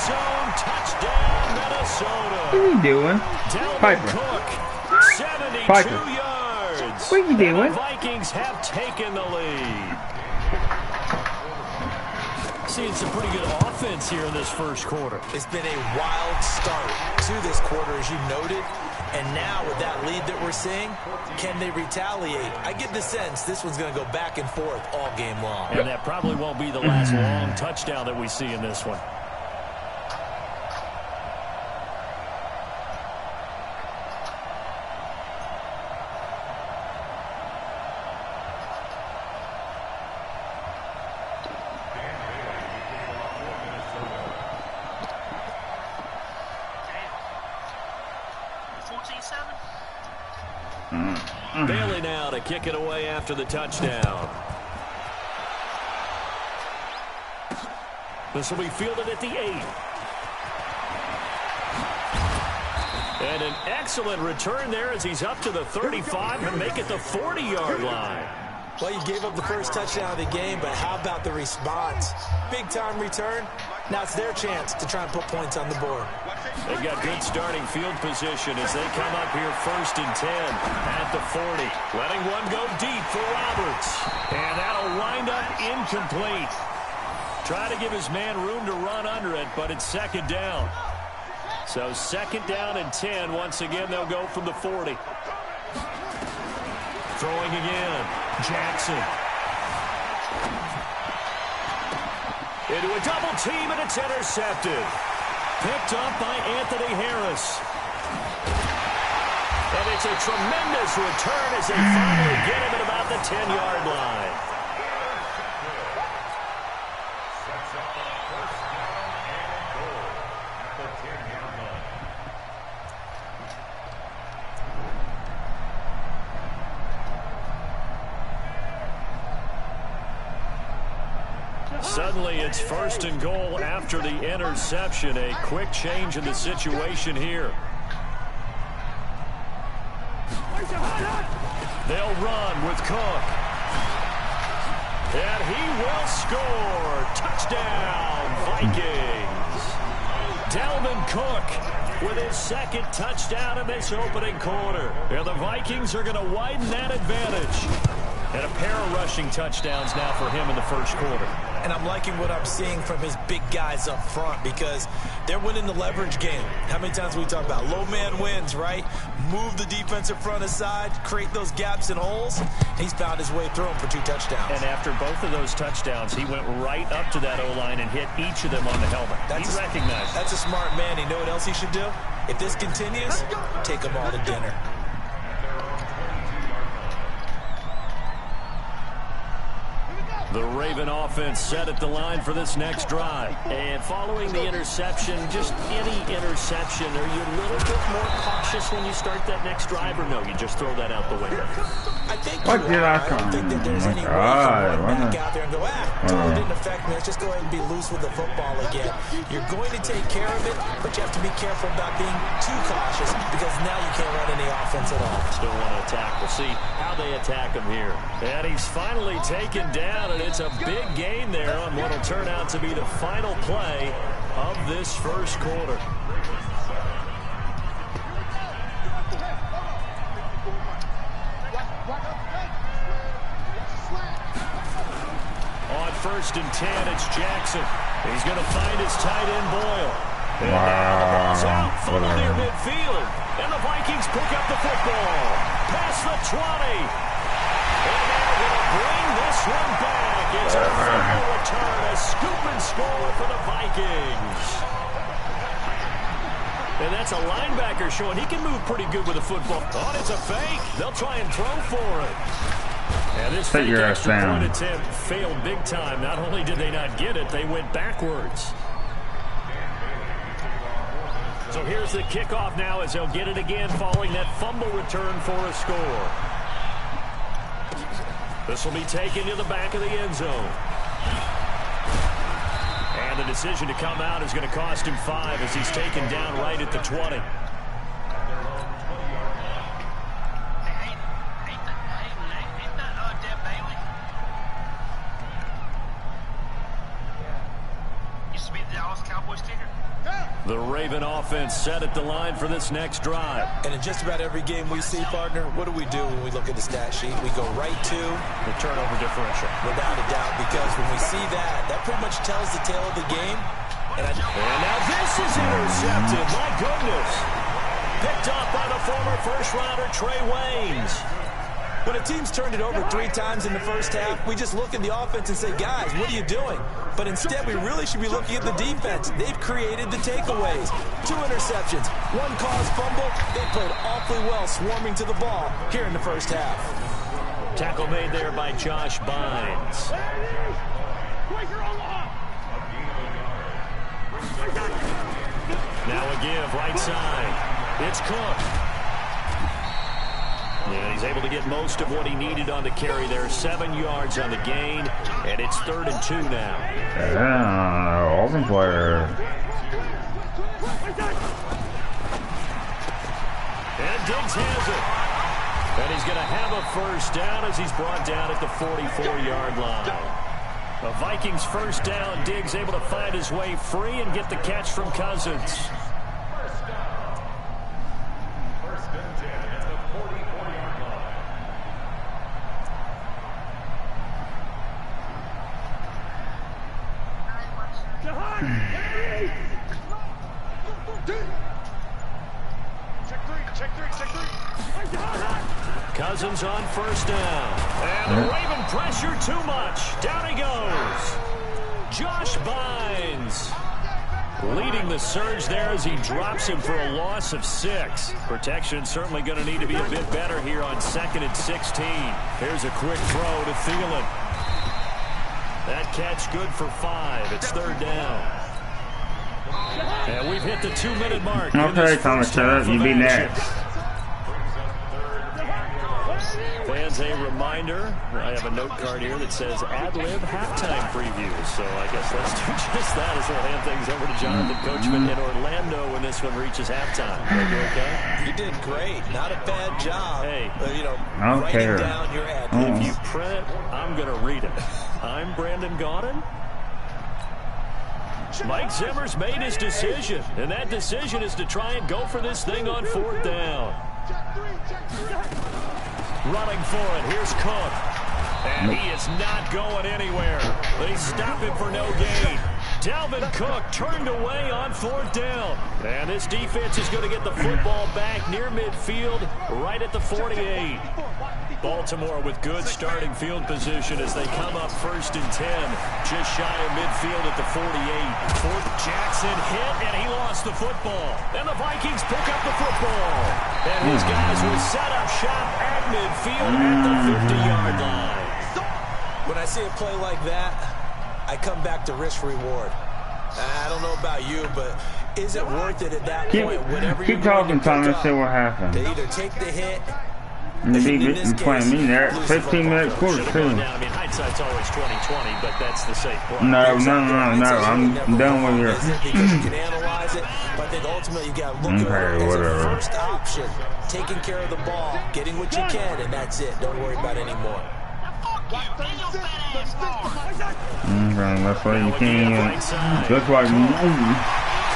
zone. Touchdown, Minnesota. What are you doing? Piper. Cook, 72 Piper. yards. What are you doing? And the Vikings have taken the lead. Seeing some pretty good offense here in this first quarter. It's been a wild start to this quarter, as you noted. And now with that lead that we're seeing, can they retaliate? I get the sense this one's going to go back and forth all game long. And that probably won't be the last long touchdown that we see in this one. Bailey now to kick it away after the touchdown. This will be fielded at the 8. And an excellent return there as he's up to the 35 and make it the 40-yard line. Well, you gave up the first touchdown of the game, but how about the response? Big-time return. Now it's their chance to try and put points on the board. They've got good starting field position as they come up here 1st and 10 at the 40. Letting one go deep for Roberts. And that'll wind up incomplete. Try to give his man room to run under it, but it's 2nd down. So 2nd down and 10. Once again, they'll go from the 40. Throwing again. Jackson. Into a double team, and it's intercepted. Picked up by Anthony Harris. And it's a tremendous return as they finally get him at about the 10-yard line. Suddenly, it's 1st and goal after the interception. A quick change in the situation here. They'll run with Cook. And he will score. Touchdown, Vikings. Dalvin Cook with his 2nd touchdown in this opening quarter. And the Vikings are going to widen that advantage. And a pair of rushing touchdowns now for him in the first quarter. And I'm liking what I'm seeing from his big guys up front because they're winning the leverage game. How many times we talk about low man wins, right? Move the defensive front aside, create those gaps and holes. He's found his way through them for 2 touchdowns. And after both of those touchdowns, he went right up to that O-line and hit each of them on the helmet. He recognized it. That's a smart man. You know what else he should do? If this continues, take them all to dinner. The Raven offense set at the line for this next drive. And following the interception, just any interception, are you a little bit more cautious when you start that next drive, or no, you just throw that out the window? I think What did I I don't think that there's any way to run back out there and go, totally didn't affect me. Let's just go ahead and be loose with the football again. You're going to take care of it, but you have to be careful about being too cautious because now you can't run any offense at all. Still want to attack. We'll see how they attack him here. And he's finally taken down, and it's a big gain there on what will turn out to be the final play of this first quarter. On 1st and 10, it's Jackson. He's going to find his tight end Boyle. And now the ball's out, funneled near midfield. And the Vikings pick up the football. Past the 20. And they're going to bring this one back. It's a final return, a scoop and score for the Vikings. And that's a linebacker showing he can move pretty good with a football. Oh, it's a fake. They'll try and throw for it. And this fake extra point attempt failed big time. Not only did they not get it, they went backwards. So here's the kickoff now as they'll get it again following that fumble return for a score. This will be taken to the back of the end zone. And the decision to come out is going to cost him 5 as he's taken down right at the 20. Used to be the Dallas Cowboys kicker. The Raven offense set at the line for this next drive. And in just about every game we see, partner, what do we do when we look at the stat sheet? We go right to the turnover differential. Without a doubt, because when we see that, that pretty much tells the tale of the game. And now this is intercepted. My goodness. Picked off by the former first-rounder Trey Waynes. When a team's turned it over 3 times in the first half, we just look at the offense and say, guys, what are you doing? But instead, we really should be looking at the defense. They've created the takeaways. 2 interceptions, 1 caused fumble. They played awfully well swarming to the ball here in the first half. Tackle made there by Josh Bynes. Now a give, right side. It's Cook. And he's able to get most of what he needed on the carry there. 7 yards on the gain, and it's 3rd and 2 now. Yeah, Auburn player. And Diggs has it. And he's going to have a first down as he's brought down at the 44-yard line. The Vikings first down. Diggs able to find his way free and get the catch from Cousins. Cousins on first down. And the Raven pressure too much. Down he goes. Josh Bynes leading the surge there as he drops him for a loss of 6. Protection certainly going to need to be a bit better here on 2nd and 16. Here's a quick throw to Thielen. That catch good for 5. It's 3rd down. And we've hit the 2-minute mark. Okay, Thomas, shut up. You be next. Fans, a reminder, I have a note card here that says ad-lib halftime previews. So I guess let's do just that as we'll hand things over to Jonathan Coachman in Orlando when this one reaches halftime. Okay? You did great. Not a bad job. Hey, writing down your ad. If you print it, I'm going to read it. I'm Brandon Gaudin. Mike Zimmer's made his decision, and that decision is to try and go for this thing on 4th down. Running for it, here's Cook. And he is not going anywhere. They stop him for no gain. Dalvin Cook turned away on 4th down. And this defense is going to get the football back near midfield, right at the 48. Baltimore with good starting field position as they come up 1st and 10. Just shy of midfield at the 48. Fort Jackson hit, and he lost the football. And the Vikings pick up the football. And his guys will set up shop at midfield at the 50-yard line. When I see a play like that, I come back to risk-reward. I don't know about you, but is it worth it at that point? Whatever keep talking, Thomas. See what happens. They either take the hit. And they be playing me there. 15-minute quarter, too. I mean, hindsight's always 20/20, but that's the safe play. No. I'm done with your. Because you can analyze it, but I think ultimately you got to look at it as a first option. Taking care of the ball, getting what you can, and that's it. Don't worry about it anymore. That's why you can't. That's why you.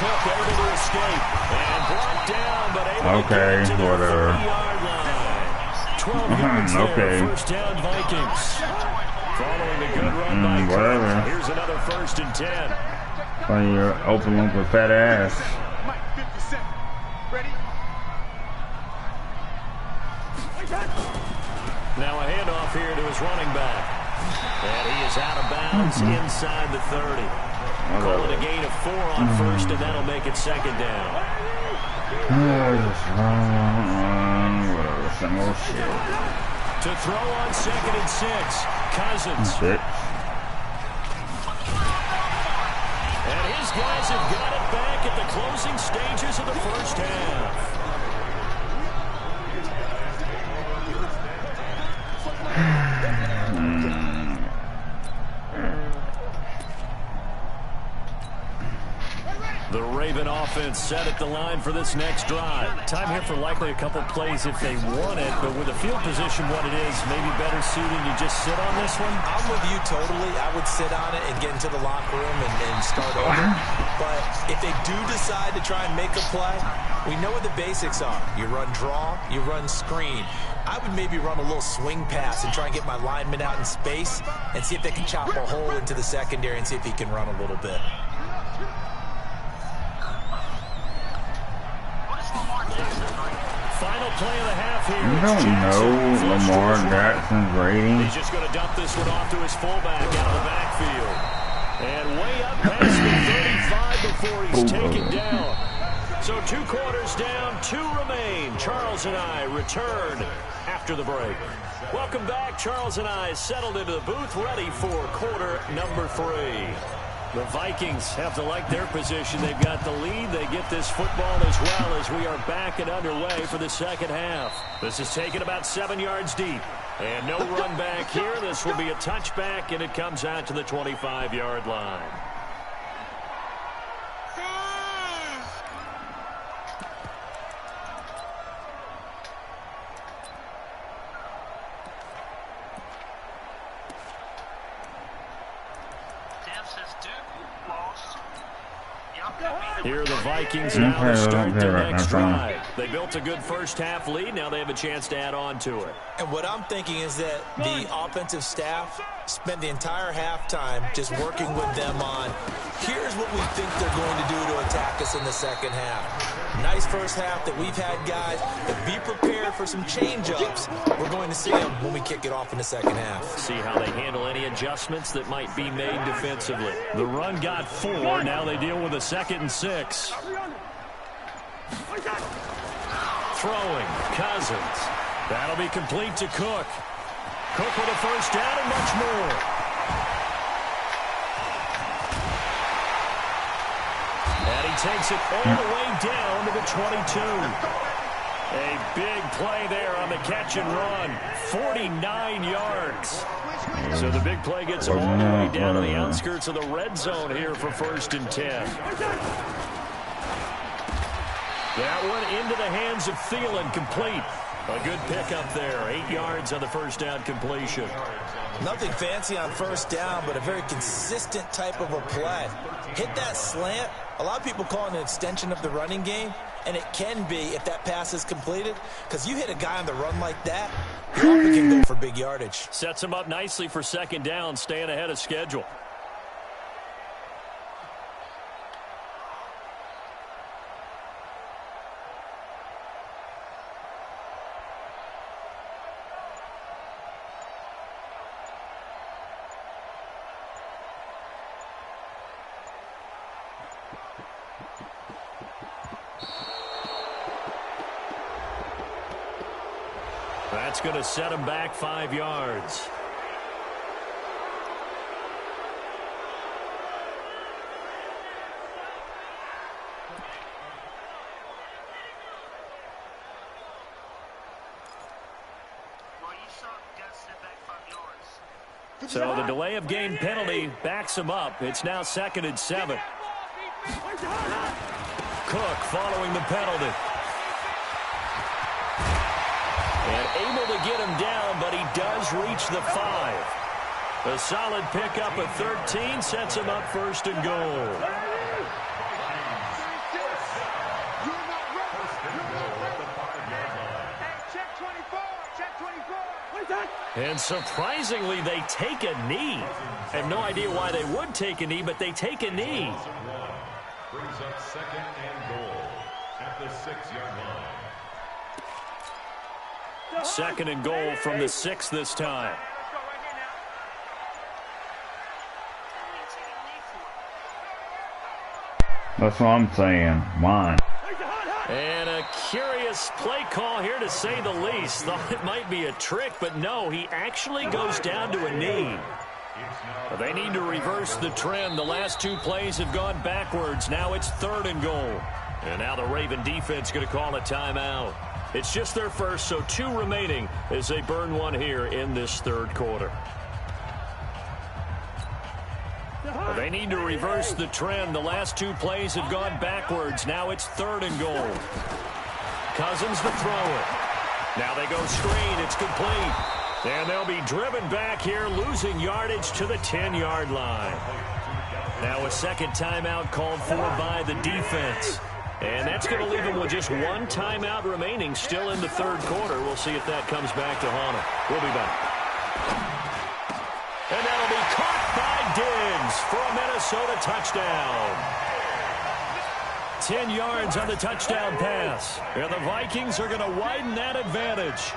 Cook able to escape and brought down, but able okay, to get to the whatever. 40-yard line. 12 yards there, okay. First down Vikings. Following a good run by whatever. Cook. Here's another 1st and 10. When you're open up with fat ass. Now a handoff here to his running back. And he is out of bounds inside the 30. Call it a gain of 4 on 1st, and that'll make it 2nd down. Whatever, some old shit. To throw on 2nd and 6, Cousins. And his guys have got it back at the closing stages of the first half. The Raven offense set at the line for this next drive. Time here for likely a couple plays if they want it, but with the field position what it is, maybe better suited to just sit on this one? I'm with you totally. I would sit on it and get into the locker room and start over. But if they do decide to try and make a play, we know what the basics are. You run draw, you run screen. I would maybe run a little swing pass and try and get my lineman out in space and see if they can chop a hole into the secondary and see if he can run a little bit. Final play of the half here. You don't know Lamar Jackson's rating. He's just going to dump this one off to his fullback out of the backfield. And way up past the 35 before he's taken down. So 2 quarters down, 2 remain. Charles and I return after the break. Welcome back. Charles and I settled into the booth, ready for quarter number 3. The Vikings have to like their position. They've got the lead. They get this football as well as we are back and underway for the second half. This is taken about 7 yards deep. And no run back here. This will be a touchback, and it comes out to the 25-yard line. Here are the Vikings now to start their next drive. They built a good first half lead. Now they have a chance to add on to it. And what I'm thinking is that the offensive staff spent the entire halftime just working with them on, here's what we think they're going to do to attack us in the second half. Nice first half that we've had, guys, but be prepared for some change-ups. We're going to see them when we kick it off in the second half. See how they handle any adjustments that might be made defensively. The run got 4. Now they deal with a 2nd and 6. Throwing, Cousins. That'll be complete to Cook. Cook with a first down and much more. And he takes it all the way down to the 22. A big play there on the catch and run. 49 yards. So the big play gets him all the way down to the outskirts of the red zone here for 1st and 10. That one into the hands of Thielen, complete. A good pickup there. 8 yards on the first down completion. Nothing fancy on first down, but a very consistent type of a play. Hit that slant. A lot of people call it an extension of the running game, and it can be if that pass is completed, because you hit a guy on the run like that, you often can go for big yardage. Sets him up nicely for 2nd down, staying ahead of schedule. That's going to set him back 5 yards. So the delay of game penalty backs him up. It's now 2nd and 7. Cook following the penalty. And able to get him down, but he does reach the 5. A solid pickup of 13 sets him up 1st and goal. And surprisingly, they take a knee. I have no idea why they would take a knee, but they take a knee. Brings up 2nd and goal at the 6-yard line. 2nd and goal from the 6 this time. That's what I'm saying. Mine. And a curious play call here, to say the least. Thought it might be a trick, but no, he actually goes down to a knee. They need to reverse the trend. The last 2 plays have gone backwards. Now it's 3rd and goal. And now the Raven defense going to call a timeout. It's just their first, so 2 remaining as they burn one here in this 3rd quarter. They They need to reverse the trend. The last 2 plays have gone backwards. Now it's 3rd and goal. Cousins to throw it. Now they go screen. It's complete. And they'll be driven back here, losing yardage to the 10-yard line. Now a second timeout called for by the defense. And that's going to leave them with just 1 timeout remaining still in the 3rd quarter. We'll see if that comes back to haunt them. We'll be back. And that'll be caught by Diggs for a Minnesota touchdown. 10 yards on the touchdown pass. And the Vikings are going to widen that advantage.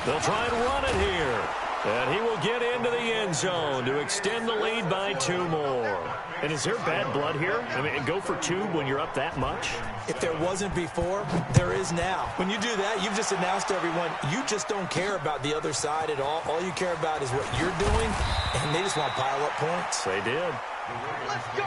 They'll try and run it here. And he will get into the end zone to extend the lead by 2 more. And is there bad blood here? I mean, go for 2 when you're up that much? If there wasn't before, there is now. When you do that, you've just announced to everyone, you just don't care about the other side at all. All you care about is what you're doing, and they just want to pile up points. They did. Let's go!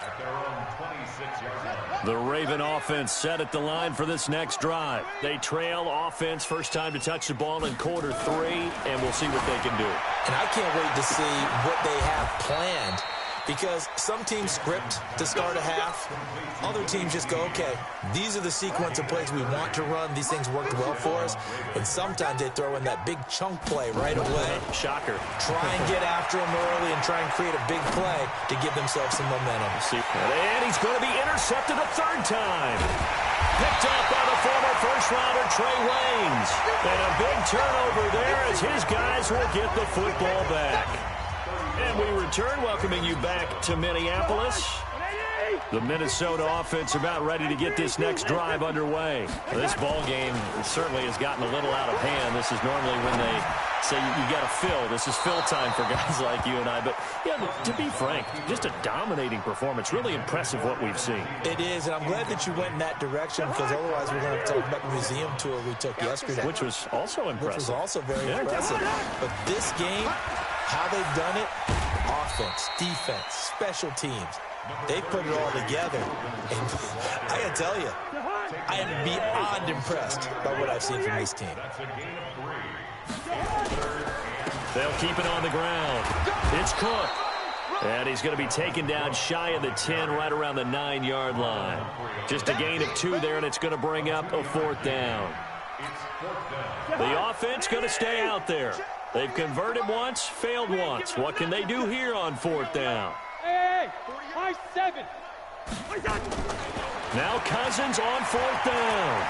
At their own 26-yard line. The Raven offense set at the line for this next drive. They trail offense, first time to touch the ball in quarter 3, and we'll see what they can do. And I can't wait to see what they have planned, because some teams script to start a half. Other teams just go, okay, these are the sequence of plays we want to run. These things worked well for us. And sometimes they throw in that big chunk play right away. Shocker. Try and get after them early and try and create a big play to give themselves some momentum. And he's going to be intercepted a 3rd time. Picked up by the former first-rounder Trey Waynes. And a big turnover there as his guys will get the football back. And we return, welcoming you back to Minneapolis. The Minnesota offense about ready to get this next drive underway. This ball game certainly has gotten a little out of hand. This is normally when they say you got to fill. This is fill time for guys like you and I. But, yeah, to be frank, just a dominating performance. Really impressive what we've seen. It is, and I'm glad that you went in that direction, because otherwise we're going to talk about the museum tour we took yesterday. Which was also impressive. Which was also very impressive. But this game, how they've done it, offense, defense, special teams, they put it all together. And I got to tell you, I am beyond impressed by what I've seen from this team. They'll keep it on the ground. It's Cook. And he's going to be taken down shy of the 10, right around the 9-yard line. Just a gain of 2 there, and it's going to bring up a 4th down. The offense going to stay out there. They've converted once, failed once. What can they do here on 4th down? Hey, 7. Now Cousins on 4th down.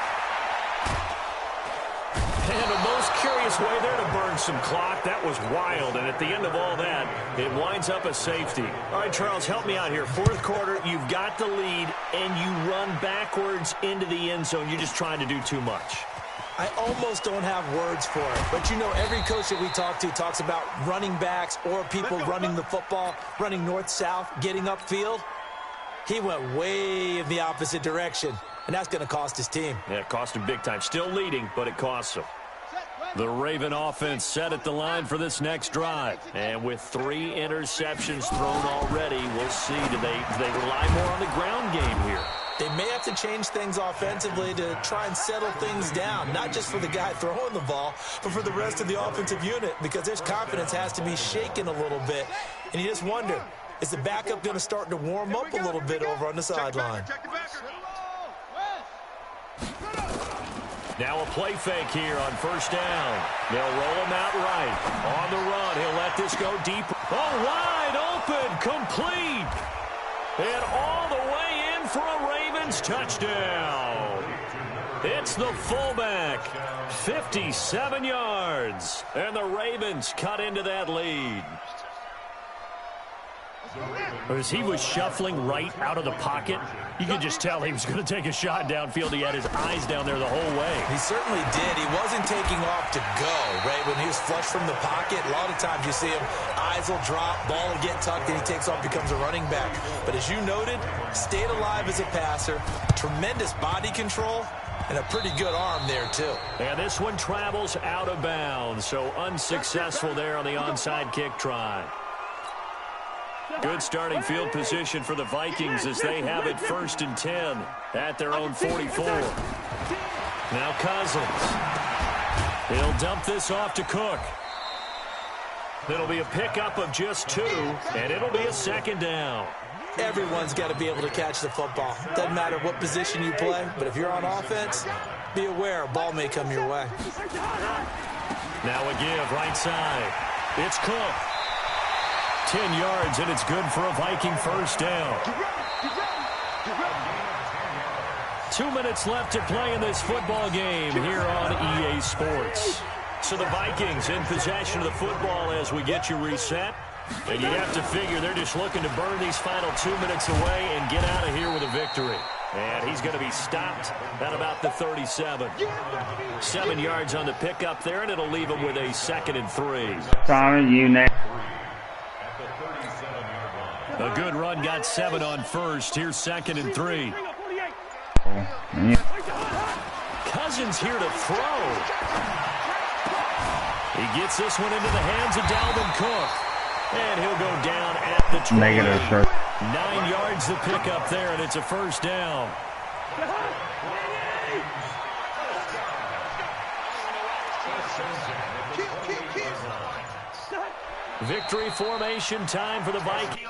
And a most curious way there to burn some clock. That was wild, and at the end of all that, it winds up a safety. All right, Charles, help me out here. 4th quarter, you've got the lead, and you run backwards into the end zone. You're just trying to do too much. I almost don't have words for it. But, you know, every coach that we talk to talks about running backs or people running the football, running north-south, getting upfield. He went way in the opposite direction, and that's going to cost his team. Yeah, it cost him big time. Still leading, but it costs him. The Raven offense set at the line for this next drive. And with 3 interceptions thrown already, we'll see. Do they rely more on the ground game here? They may have to change things offensively to try and settle things down, not just for the guy throwing the ball, but for the rest of the offensive unit, because their confidence has to be shaken a little bit. And you just wonder, is the backup going to start to warm up a little bit over on the sideline? Now a play fake here on 1st down. They'll roll him out right. On the run, he'll let this go deep. Oh, wide open, complete. And all the way in for a Ravens touchdown. It's the fullback, 57 yards. And the Ravens cut into that lead. As he was shuffling right out of the pocket, you could just tell he was going to take a shot downfield. He had his eyes down there the whole way. He certainly did. He wasn't taking off to go, right? When he was flush from the pocket, a lot of times you see him, eyes will drop, ball will get tucked, and he takes off, becomes a running back. But as you noted, stayed alive as a passer, tremendous body control, and a pretty good arm there, too. And this one travels out of bounds, so unsuccessful there on the onside kick try. Good starting field position for the Vikings as they have it 1st and 10 at their own 44. Now Cousins. He'll dump this off to Cook. It'll be a pickup of just 2, and it'll be a 2nd down. Everyone's got to be able to catch the football. Doesn't matter what position you play, but if you're on offense, be aware a ball may come your way. Now a give right side. It's Cook. 10 yards, and it's good for a Viking 1st down. 2 minutes left to play in this football game here on EA Sports. So the Vikings in possession of the football as we get you reset. And you have to figure they're just looking to burn these final 2 minutes away and get out of here with a victory. And he's going to be stopped at about the 37. 7 yards on the pickup there, and it'll leave him with a 2nd and 3. Simon, you now. A good run got 7 on 1st. Here's 2nd and 3. Cousins here to throw. He gets this one into the hands of Dalvin Cook. And he'll go down at the 20. Negative, sir. 9 yards to pick up there, and it's a 1st down. Victory formation time for the Vikings.